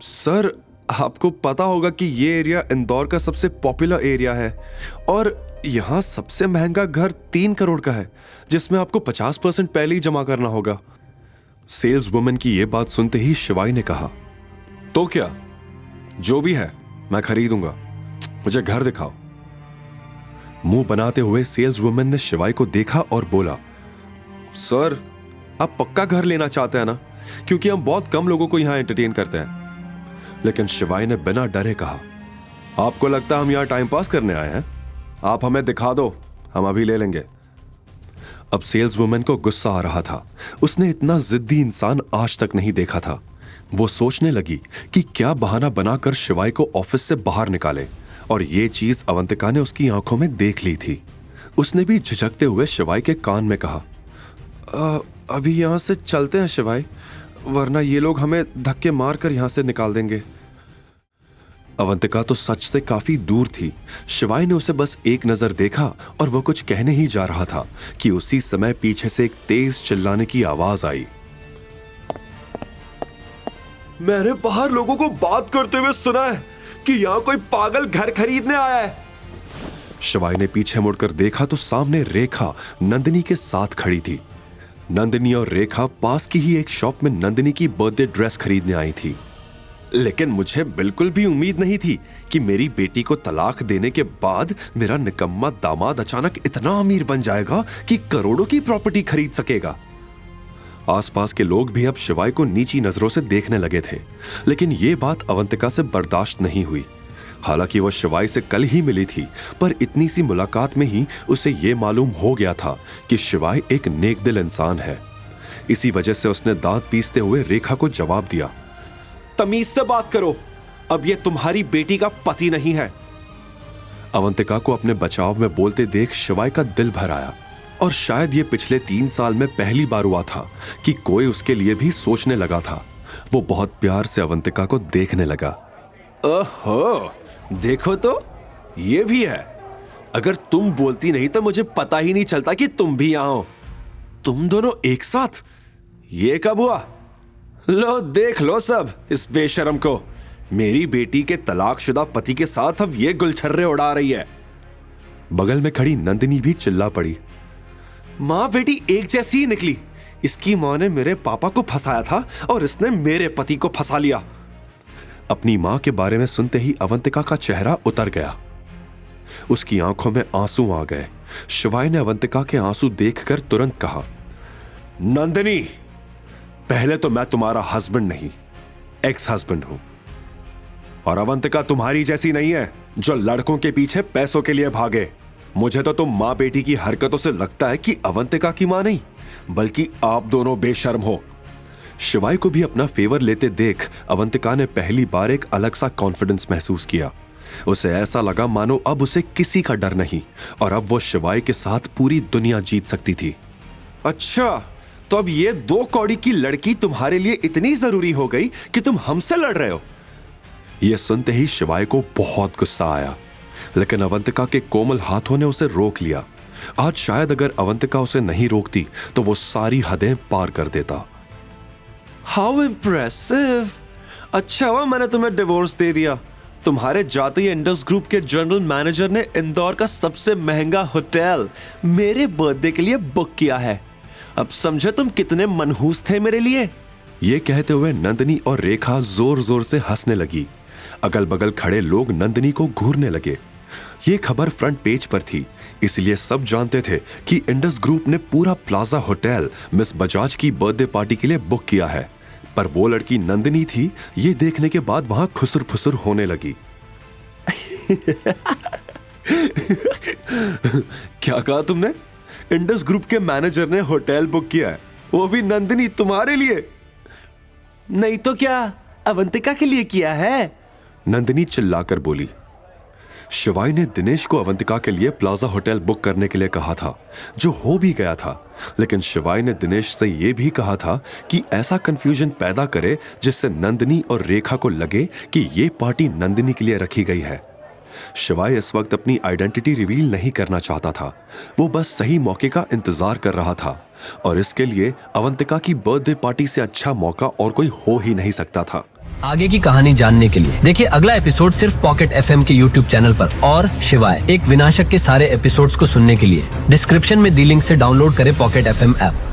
Sir, आपको पता होगा कि ये एरिया इंदौर का सबसे पॉपुलर एरिया है और यहाँ सबसे महंगा घर 3 करोड़ का है, जिसमें आपको 50% पहले ही जमा करना होगा। सेल्स वुमन की ये बात सुनते ही शिवाई ने कहा, तो क्या, जो भी है मैं खरीदूंगा, मुझे घर दिखाओ। मुंह बनाते हुए सेल्स वुमन ने शिवाई को देखा और बोला, सर, आप पक्का घर लेना चाहते हैं ना? क्योंकि हम बहुत कम लोगों को यहां एंटरटेन करते हैं। लेकिन शिवाई ने बिना डरे कहा, आपको लगता है हम यहां टाइम पास करने आए हैं? आप हमें दिखा दो, हम अभी ले लेंगे। अब सेल्स वुमन को गुस्सा आ रहा था। उसने इतना जिद्दी इंसान आज तक नहीं देखा था। वो सोचने लगी कि क्या बहाना बनाकर शिवाई को ऑफिस से बाहर निकाले, और ये चीज अवंतिका ने उसकी आंखों में देख ली थी। उसने भी झिझकते हुए शिवाई के कान में कहा, अभी यहां से चलते हैं शिवाई, वरना ये लोग हमें धक्के मारकर यहां से निकाल देंगे। अवंतिका तो सच से काफी दूर थी। शिवाई ने उसे बस एक नजर देखा और वो कुछ कहने ही जा रहा था कि उसी समय पीछे से एक तेज चिल्लाने की आवाज आई। मैंने बाहर लोगों को बात करते हुए सुना है कि यहाँ कोई पागल घर खरीदने आया है। शिवाई ने पीछे मुड़कर देखा तो सामने रेखा नंदिनी के साथ खड़ी थी। नंदिनी और रेखा पास की ही एक शॉप में नंदिनी की बर्थडे ड्रेस खरीदने आई थी। लेकिन मुझे बिल्कुल भी उम्मीद नहीं थी कि मेरी बेटी को तलाक देने के बाद मेरा निकम्मा दामाद अचानक इतना अमीर बन जाएगा कि करोड़ों की प्रॉपर्टी खरीद सकेगा। आसपास के लोग भी अब शिवाई को नीची नजरों से देखने लगे थे, लेकिन यह बात अवंतिका से बर्दाश्त नहीं हुई। हालांकि वह शिवाई से कल ही मिली थी, पर इतनी सी मुलाकात में ही उसे यह मालूम हो गया था कि शिवाई एक नेकदिल इंसान है। इसी वजह से उसने दांत पीसते हुए रेखा को जवाब दिया, तमीज से बात करो, अब यह तुम्हारी बेटी का पति नहीं है। अवंतिका को अपने बचाव में बोलते देख शिवाई का दिल भर आया, और शायद ये पिछले 3 साल में पहली बार हुआ था कि कोई उसके लिए भी सोचने लगा था। वो बहुत प्यार से अवंतिका को देखने लगा। ओहो, देखो तो, ये भी है। अगर तुम बोलती नहीं तो मुझे पता ही नहीं चलता कि तुम भी यहां हो। तुम दोनों एक साथ, ये कब हुआ? लो देख लो सब इस बेशरम को, मेरी बेटी के तलाकशुदा पति के साथ अब ये गुलछर्रे उड़ा रही है। बगल में खड़ी नंदिनी भी चिल्ला पड़ी, माँ बेटी एक जैसी ही निकली। इसकी माँ ने मेरे पापा को फंसाया था और इसने मेरे पति को फंसा लिया। अपनी माँ के बारे में सुनते ही अवंतिका का चेहरा उतर गया। उसकी आंखों में आंसू आ गए। शिवाई ने अवंतिका के आंसू देखकर तुरंत कहा, नंदिनी, पहले तो मैं तुम्हारा हस्बैंड नहीं, एक्स हस्बैंड हूं, और अवंतिका तुम्हारी जैसी नहीं है जो लड़कों के पीछे पैसों के लिए भागे। मुझे तो तुम माँ बेटी की हरकतों से लगता है कि अवंतिका की माँ नहीं, बल्कि आप दोनों बेशर्म हो। शिवाई को भी अपना फेवर लेते देख अवंतिका ने पहली बार एक अलग सा कॉन्फिडेंस महसूस किया। उसे ऐसा लगा मानो अब उसे किसी का डर नहीं, और अब वो शिवाई के साथ पूरी दुनिया जीत सकती थी। अच्छा, तो अब ये 2 कौड़ी की लड़की तुम्हारे लिए इतनी जरूरी हो गई कि तुम हमसे लड़ रहे हो? यह सुनते ही शिवाई को बहुत गुस्सा आया, लेकिन अवंतिका के कोमल हाथों ने उसे रोक लिया। आज शायद अगर अवंतिका उसे नहीं रोकती तो वो सारी हदें पार कर देता। How impressive! अच्छा हुआ मैंने तुम्हें डिवोर्स दे दिया। तुम्हारे जाते ही इंडस ग्रुप के जनरल मैनेजर ने इंदौर का सबसे महंगा होटल मेरे बर्थडे के लिए बुक किया है। अब समझे तुम कितने मनहूस थे मेरे लिए। ये कहते हुए नंदिनी और रेखा जोर जोर से हंसने लगी। अगल बगल खड़े लोग नंदिनी को घूरने लगे। ये खबर फ्रंट पेज पर थी, इसलिए सब जानते थे कि इंडस ग्रुप ने पूरा प्लाजा होटल मिस बजाज की बर्थडे पार्टी के लिए बुक किया है। पर वो लड़की नंदिनी थी, ये देखने के बाद वहां खुसुर फुसुर होने लगी। क्या कहा तुमने? इंडस ग्रुप के मैनेजर ने होटल बुक किया है, वो भी नंदिनी तुम्हारे लिए? नहीं तो क्या, अवंतिका के लिए किया है, नंदिनी चिल्लाकर बोली। शिवाई ने दिनेश को अवंतिका के लिए प्लाजा होटल बुक करने के लिए कहा था, जो हो भी गया था। लेकिन शिवाई ने दिनेश से यह भी कहा था कि ऐसा कंफ्यूजन पैदा करे जिससे नंदिनी और रेखा को लगे कि यह पार्टी नंदिनी के लिए रखी गई है। शिवाई इस वक्त अपनी आइडेंटिटी रिवील नहीं करना चाहता था। वो बस सही मौके का इंतजार कर रहा था, और इसके लिए अवंतिका की बर्थडे पार्टी से अच्छा मौका और कोई हो ही नहीं सकता था। आगे की कहानी जानने के लिए देखिए अगला एपिसोड सिर्फ पॉकेट FM के YouTube चैनल पर। और शिवाय एक विनाशक के सारे एपिसोड्स को सुनने के लिए डिस्क्रिप्शन में दी लिंक से डाउनलोड करें पॉकेट FM ऐप।